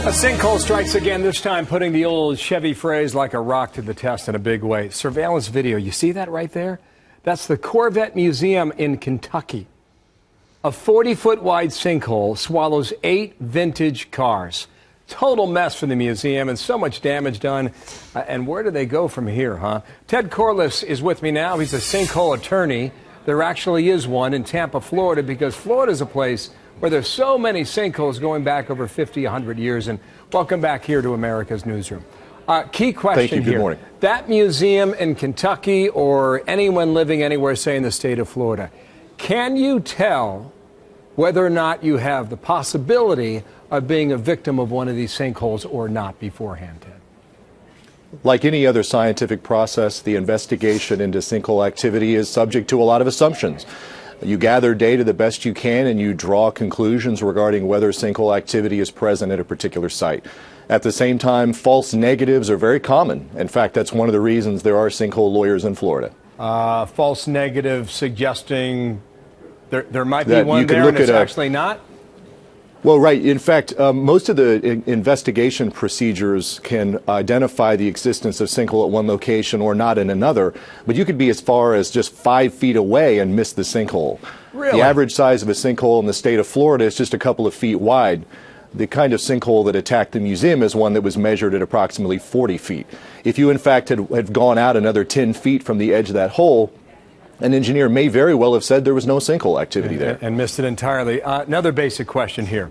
A sinkhole strikes again, this time putting the old Chevy phrase like a rock to the test in a big way. Surveillance video, you see that right there? That's the Corvette Museum in Kentucky. A 40-foot wide sinkhole swallows 8 vintage cars. Total mess for the museum and so much damage done. And where do they go from here, huh? Ted Corliss is with me now. He's a sinkhole attorney. There actually is one in Tampa, Florida, because Florida is a place where there's so many sinkholes going back over 50, 100 years. And welcome back here to America's Newsroom. Key question Thank you. Good here. morning. That museum in Kentucky or anyone living anywhere, say in the state of Florida, can you tell whether or not you have the possibility of being a victim of one of these sinkholes or not beforehand, Ted? Like any other scientific process, the investigation into sinkhole activity is subject to a lot of assumptions. You gather data the best you can and you draw conclusions regarding whether sinkhole activity is present at a particular site. At the same time, false negatives are very common. In fact, that's one of the reasons there are sinkhole lawyers in Florida. False negative suggesting there might be one there and it's actually not? Well, right. In fact, most of the investigation procedures can identify the existence of sinkhole at one location or not in another, but you could be as far as just 5 feet away and miss the sinkhole. Really? The average size of a sinkhole in the state of Florida is just a couple of feet wide. The kind of sinkhole that attacked the museum is one that was measured at approximately 40 feet. If you, in fact, had gone out another 10 feet from the edge of that hole, an engineer may very well have said there was no sinkhole activity there. And missed it entirely. Another basic question here.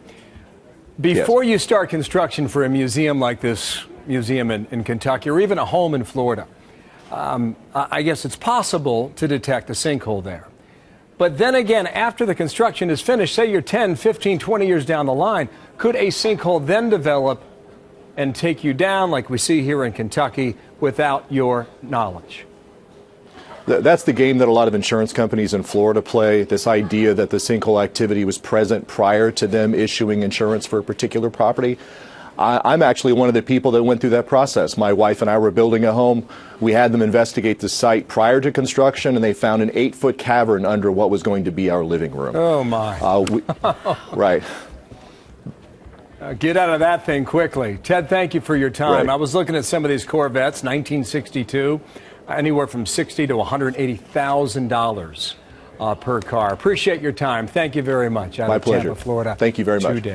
Before you start construction for a museum like this museum in Kentucky or even a home in Florida, I guess it's possible to detect a sinkhole there. But then again, after the construction is finished, say you're 10, 15, 20 years down the line, could a sinkhole then develop and take you down like we see here in Kentucky without your knowledge? That's the game that a lot of insurance companies in Florida play, this idea that the sinkhole activity was present prior to them issuing insurance for a particular property. I'm actually one of the people that went through that process. My wife and I were building a home. We had them investigate the site prior to construction, and they found an 8-foot cavern under what was going to be our living room. Oh, my. Right. Get out of that thing quickly. Ted, thank you for your time. Right. I was looking at some of these Corvettes, 1962. Anywhere from $60,000 to $180,000 per car. Appreciate your time. Thank you very much. My pleasure. Tampa, Florida. Thank you very much. Today.